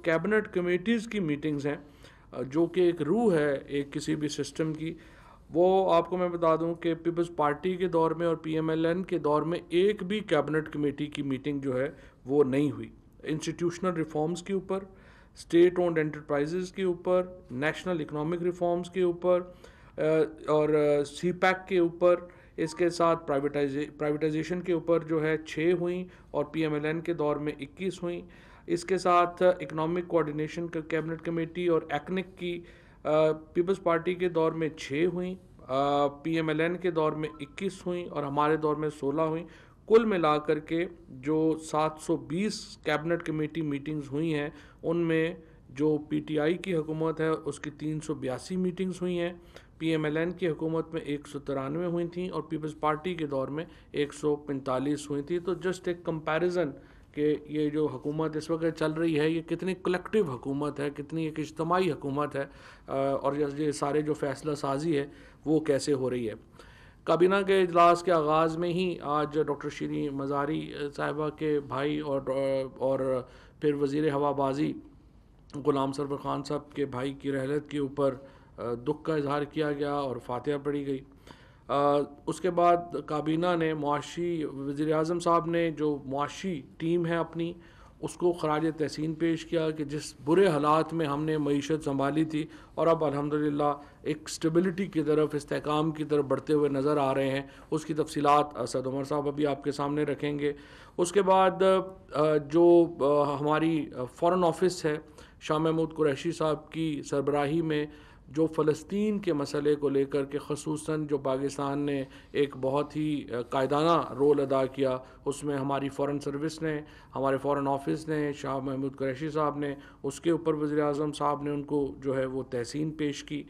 Cabinet committees کی meetings ہیں جو کہ ایک روح ہے ایک کسی بھی سسٹم کی، وہ آپ کو میں بتا دوں کہ پیپلز پارٹی کے دور میں اور پی ایم ایل این کے دور میں ایک بھی کیبنٹ کمیٹی کی میٹنگ جو ہے وہ نہیں ہوئی۔ انسٹیٹیوشنل ریفارمز کے اوپر، اسٹیٹ اونڈ انٹرپرائزز کے اوپر، نیشنل اکنامک ریفارمز کے اوپر اور سی پیک کے اوپر، اس کے ساتھ پرائیویٹائزیشن کے اوپر جو ہے 6 ہوئیں اور پی ایم ایل این کے دور میں 21 ہوئیں۔ اس کے ساتھ اکنامک کوآرڈینیشن کا کیبنٹ کمیٹی اور ایکنک کی پیپلز پارٹی کے دور میں 6 ہوئیں، پی ایم ایل این کے دور میں 21 ہوئیں اور ہمارے دور میں 16 ہوئیں۔ کل ملا کر کے جو 720 کیبنٹ کمیٹی میٹنگز ہوئی ہیں، ان میں جو پی ٹی آئی کی حکومت ہے اس کی 382 میٹنگز ہوئی ہیں، پی ایم ایل این کی حکومت میں 193 ہوئی تھیں اور پیپلز پارٹی کے دور میں 145 ہوئی تھیں۔ تو جسٹ ایک کمپیریزن کہ یہ جو حکومت اس وقت چل رہی ہے یہ کتنی کلیکٹیو حکومت ہے، کتنی ایک اجتماعی حکومت ہے، اور یہ سارے جو فیصلہ سازی ہے وہ کیسے ہو رہی ہے۔ کابینہ کے اجلاس کے آغاز میں ہی آج ڈاکٹر شیریں مزاری صاحبہ کے بھائی اور پھر وزیر ہوا بازی غلام سرور خان صاحب کے بھائی کی رحلت کے اوپر دکھ کا اظہار کیا گیا اور فاتحہ پڑھی گئی۔ اس کے بعد کابینہ نے معاشی وزیر اعظم صاحب نے جو معاشی ٹیم ہے اپنی اس کو خراج تحسین پیش کیا کہ جس برے حالات میں ہم نے معیشت سنبھالی تھی اور اب الحمدللہ ایک سٹیبلٹی کی طرف، استحکام کی طرف بڑھتے ہوئے نظر آ رہے ہیں، اس کی تفصیلات اسد عمر صاحب ابھی آپ کے سامنے رکھیں گے۔ اس کے بعد جو ہماری فارن آفس ہے شاہ محمود قریشی صاحب کی سربراہی میں جو فلسطین کے مسئلے کو لے کر کے خصوصاً جو پاکستان نے ایک بہت ہی قائدانہ رول ادا کیا، اس میں ہماری فارن سروس نے، ہمارے فارن آفس نے، شاہ محمود قریشی صاحب نے، اس کے اوپر وزیر اعظم صاحب نے ان کو جو ہے وہ تحسین پیش کی۔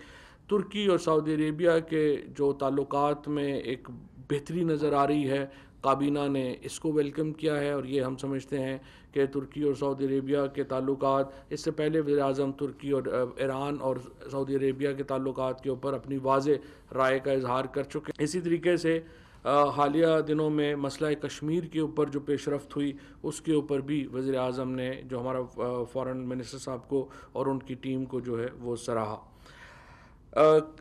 ترکی اور سعودی عربیہ کے جو تعلقات میں ایک بہتری نظر آ رہی ہے، کابینہ نے اس کو ویلکم کیا ہے، اور یہ ہم سمجھتے ہیں کہ ترکی اور سعودی عربیہ کے تعلقات، اس سے پہلے وزیر اعظم ترکی اور ایران اور سعودی عربیہ کے تعلقات کے اوپر اپنی واضح رائے کا اظہار کر چکے ہیں۔ اسی طریقے سے حالیہ دنوں میں مسئلہ کشمیر کے اوپر جو پیش رفت ہوئی اس کے اوپر بھی وزیر اعظم نے جو ہمارا فارن منسٹر صاحب کو اور ان کی ٹیم کو جو ہے وہ سراہا۔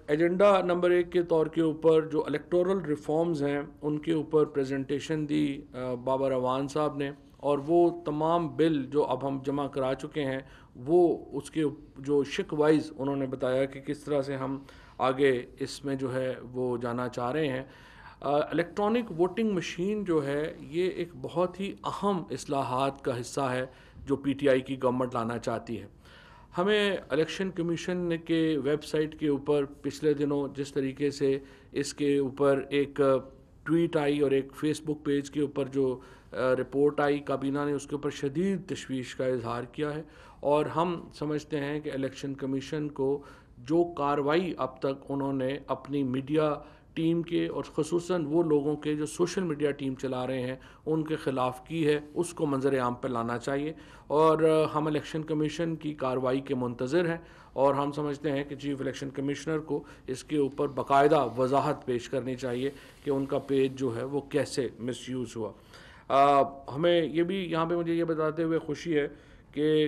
ایجنڈا نمبر 1 کے طور کے اوپر جو الیکٹورل ریفارمز ہیں ان کے اوپر پریزنٹیشن دی بابر اعوان صاحب نے، اور وہ تمام بل جو اب ہم جمع کرا چکے ہیں وہ اس کے جو شک وائز انہوں نے بتایا کہ کس طرح سے ہم آگے اس میں جو ہے وہ جانا چاہ رہے ہیں۔ الیکٹرانک ووٹنگ مشین جو ہے یہ ایک بہت ہی اہم اصلاحات کا حصہ ہے جو پی ٹی آئی کی گورنمنٹ لانا چاہتی ہے۔ ہمیں الیکشن کمیشن کے ویب سائٹ کے اوپر پچھلے دنوں جس طریقے سے اس کے اوپر ایک ٹویٹ آئی اور ایک فیس بک پیج کے اوپر جو رپورٹ آئی، کابینہ نے اس کے اوپر شدید تشویش کا اظہار کیا ہے، اور ہم سمجھتے ہیں کہ الیکشن کمیشن کو جو کارروائی اب تک انہوں نے اپنی میڈیا ٹیم کے اور خصوصاً وہ لوگوں کے جو سوشل میڈیا ٹیم چلا رہے ہیں ان کے خلاف کی ہے، اس کو منظر عام پر لانا چاہیے، اور ہم الیکشن کمیشن کی کارروائی کے منتظر ہیں، اور ہم سمجھتے ہیں کہ چیف الیکشن کمشنر کو اس کے اوپر باقاعدہ وضاحت پیش کرنی چاہیے کہ ان کا پیج جو ہے وہ کیسے مس یوز ہوا۔ ہمیں یہ بھی یہاں پہ مجھے یہ بتاتے ہوئے خوشی ہے کہ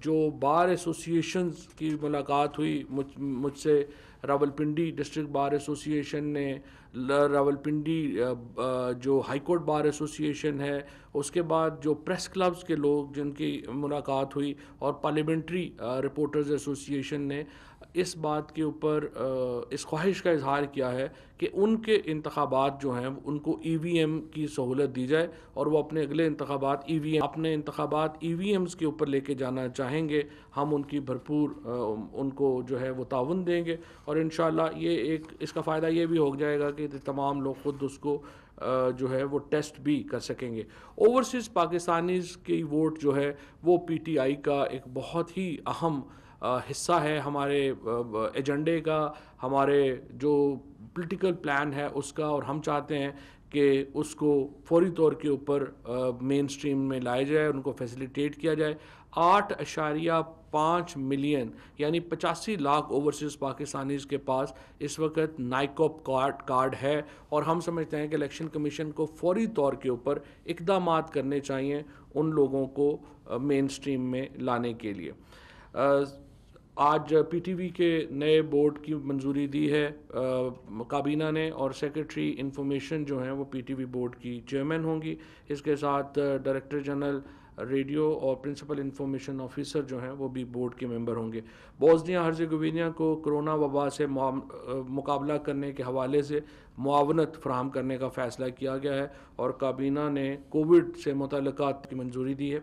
جو بار ایسوسیشنز کی ملاقات ہوئی مجھ سے، راولپنڈی ڈسٹرکٹ بار ایسوسیشن نے، راولپنڈی جو ہائی کورٹ بار ایسوسیشن ہے، اس کے بعد جو پریس کلبز کے لوگ جن کی ملاقات ہوئی، اور پارلیمنٹری رپورٹرز ایسوسیشن نے اس بات کے اوپر اس خواہش کا اظہار کیا ہے کہ ان کے انتخابات جو ہیں ان کو ای وی ایم کی سہولت دی جائے، اور وہ اپنے اگلے انتخابات اپنے انتخابات ای وی ایمز کے اوپر لے کے جانا چاہیں گے۔ ہم ان کی بھرپور ان کو جو ہے وہ تعاون دیں گے، اور انشاءاللہ یہ اس کا فائدہ یہ بھی ہو جائے گا کہ تمام لوگ خود اس کو جو ہے وہ ٹیسٹ بھی کر سکیں گے۔ اوورسیز پاکستانیز کی ووٹ جو ہے وہ پی ٹی آئی کا ایک بہت ہی اہم حصہ ہے ہمارے ایجنڈے کا، ہمارے جو پولیٹیکل پلان ہے اس کا، اور ہم چاہتے ہیں کہ اس کو فوری طور کے اوپر مین سٹریم میں لایا جائے، ان کو فیسیلیٹیٹ کیا جائے۔ 8.5 ملین یعنی 85 لاکھ اوورسیز پاکستانیز کے پاس اس وقت نائکوپ کارڈ ہے، اور ہم سمجھتے ہیں کہ الیکشن کمیشن کو فوری طور کے اوپر اقدامات کرنے چاہیے ان لوگوں کو مین سٹریم میں لانے کے لیے۔ آج پی ٹی وی کے نئے بورڈ کی منظوری دی ہے کابینہ نے، اور سیکرٹری انفارمیشن جو ہیں وہ پی ٹی وی بورڈ کی چیئرمین ہوں گی۔ اس کے ساتھ ڈائریکٹر جنرل ریڈیو اور پرنسپل انفارمیشن آفیسر جو ہیں وہ بھی بورڈ کے ممبر ہوں گے۔ بوسنیا ہرزیگوینیا کو کرونا وبا سے مقابلہ کرنے کے حوالے سے معاونت فراہم کرنے کا فیصلہ کیا گیا ہے، اور کابینہ نے کووڈ سے متعلقات کی منظوری دی ہے۔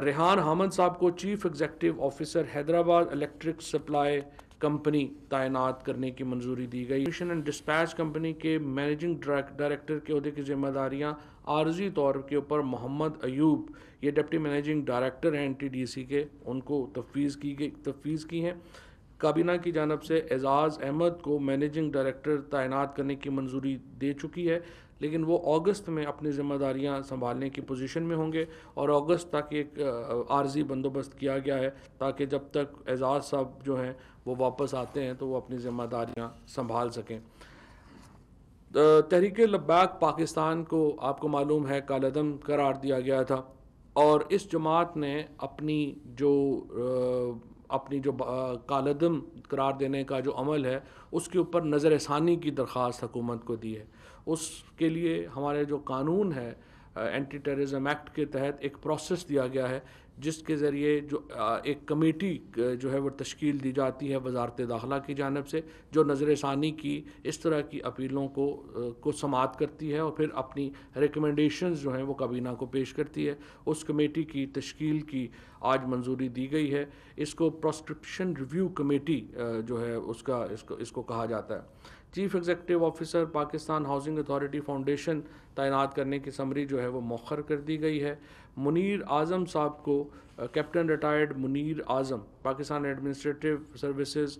ریحان حامد صاحب کو chief executive officer Hyderabad electric supply company تعینات کرنے کی منظوری دی گئی۔ مشن اینڈ ڈسپیچ کمپنی کے مینیجنگ ڈائریکٹر کے عہدے کی ذمہ داریاں عارضی طور کے اوپر محمد ایوب، یہ ڈپٹی مینیجنگ ڈائریکٹر ہیں این ٹی ڈی سی کے، ان کو تفویض کی ہیں۔ کابینہ کی جانب سے اعزاز احمد کو مینیجنگ ڈائریکٹر تعینات کرنے کی منظوری دے چکی ہے، لیکن وہ اگست میں اپنی ذمہ داریاں سنبھالنے کی پوزیشن میں ہوں گے، اور اگست تک ایک عارضی بندوبست کیا گیا ہے تاکہ جب تک اعزاز صاحب جو ہیں وہ واپس آتے ہیں تو وہ اپنی ذمہ داریاں سنبھال سکیں۔ تحریک لبیک پاکستان کو آپ کو معلوم ہے کالعدم قرار دیا گیا تھا، اور اس جماعت نے اپنی جو کالعدم قرار دینے کا جو عمل ہے اس کے اوپر نظر ثانی کی درخواست حکومت کو دی ہے۔ اس کے لیے ہمارے جو قانون ہے اینٹی ٹیررزم ایکٹ کے تحت ایک پروسیس دیا گیا ہے، جس کے ذریعے جو ایک کمیٹی جو ہے وہ تشکیل دی جاتی ہے وزارت داخلہ کی جانب سے، جو نظر ثانی کی اس طرح کی اپیلوں کو سماعت کرتی ہے اور پھر اپنی ریکمنڈیشنز جو ہیں وہ کابینہ کو پیش کرتی ہے۔ اس کمیٹی کی تشکیل کی آج منظوری دی گئی ہے۔ اس کو پراسکرپشن ریویو کمیٹی جو ہے اس کو کہا جاتا ہے۔ Chief executive officer Pakistan housing authority foundation تعینات کرنے کی سمری جو ہے وہ مؤخر کر دی گئی ہے۔ منیر اعظم صاحب کو کیپٹن ریٹائرڈ منیر اعظم پاکستان ایڈمنسٹریٹو سروسز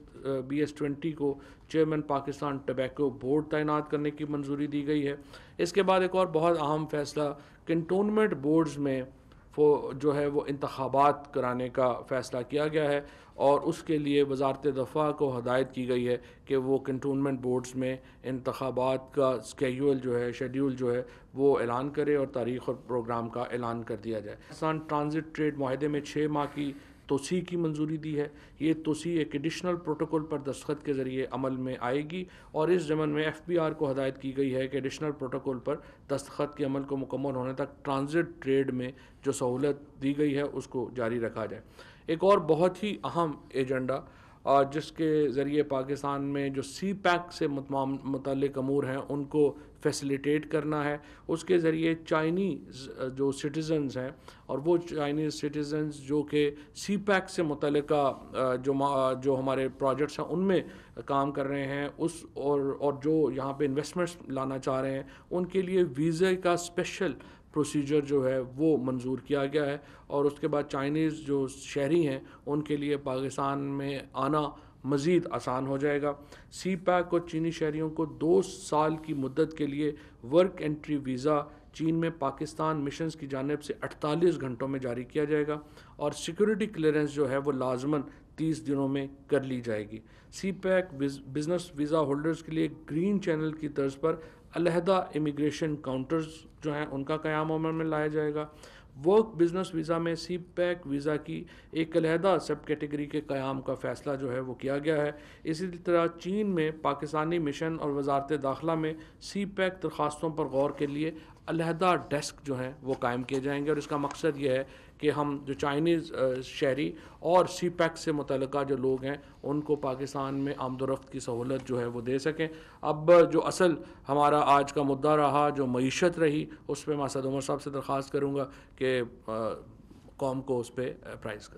BS20 کو چیئرمین پاکستان ٹبیکو بورڈ تعینات کرنے کی منظوری دی گئی ہے۔ اس کے بعد ایک اور بہت اہم فیصلہ کنٹونمنٹ بورڈز میں جو ہے وہ انتخابات کرانے کا فیصلہ کیا گیا ہے، اور اس کے لیے وزارت دفاع کو ہدایت کی گئی ہے کہ وہ کنٹونمنٹ بورڈز میں انتخابات کا شیڈیول جو ہے وہ اعلان کرے اور تاریخ اور پروگرام کا اعلان کر دیا جائے۔ پاکستان ٹرانزٹ ٹریڈ معاہدے میں 6 ماہ کی توسیع کی منظوری دی ہے۔ یہ توسیع ایک ایڈیشنل پروٹوکول پر دستخط کے ذریعے عمل میں آئے گی، اور اس ضمن میں FBR کو ہدایت کی گئی ہے کہ ایڈیشنل پروٹوکول پر دستخط کے عمل کو مکمل ہونے تک ٹرانزٹ ٹریڈ میں جو سہولت دی گئی ہے اس کو جاری رکھا جائے۔ ایک اور بہت ہی اہم ایجنڈا جس کے ذریعے پاکستان میں جو سی پیک سے متعلق امور ہیں ان کو فیسیلیٹیٹ کرنا ہے، اس کے ذریعے چائنیز جو سٹیزنز ہیں، اور وہ چائنیز سٹیزنز جو کہ سی پیک سے متعلقہ جو ہمارے پروجیکٹس ہیں ان میں کام کر رہے ہیں اور جو یہاں پہ انویسٹمنٹس لانا چاہ رہے ہیں، ان کے لیے ویزے کا اسپیشل پروسیجر جو ہے وہ منظور کیا گیا ہے، اور اس کے بعد چائنیز جو شہری ہیں ان کے لیے پاکستان میں آنا مزید آسان ہو جائے گا۔ سی پیک اور چینی شہریوں کو 2 سال کی مدت کے لیے ورک انٹری ویزا چین میں پاکستان مشنز کی جانب سے 48 گھنٹوں میں جاری کیا جائے گا، اور سیکورٹی کلیئرنس جو ہے وہ لازماً 30 دنوں میں کر لی جائے گی۔ سی پیک بزنس ویزا ہولڈرز کے لیے گرین چینل کی طرز پر علیحدہ امیگریشن کاؤنٹرز جو ہیں ان کا قیام عمل میں لایا جائے گا۔ ورک بزنس ویزا میں سی پیک ویزا کی ایک علیحدہ سب کیٹیگری کے قیام کا فیصلہ جو ہے وہ کیا گیا ہے۔ اسی طرح چین میں پاکستانی مشن اور وزارت داخلہ میں سی پیک درخواستوں پر غور کے لیے علیحدہ ڈیسک جو ہیں وہ قائم کیے جائیں گے، اور اس کا مقصد یہ ہے کہ ہم جو چائنیز شہری اور سی پیک سے متعلقہ جو لوگ ہیں ان کو پاکستان میں آمد و رفت کی سہولت جو ہے وہ دے سکیں۔ اب جو اصل ہمارا آج کا مدعا رہا جو معیشت رہی، اس پہ میں اسد عمر صاحب سے درخواست کروں گا کہ قوم کو اس پہ اپرائز کریں۔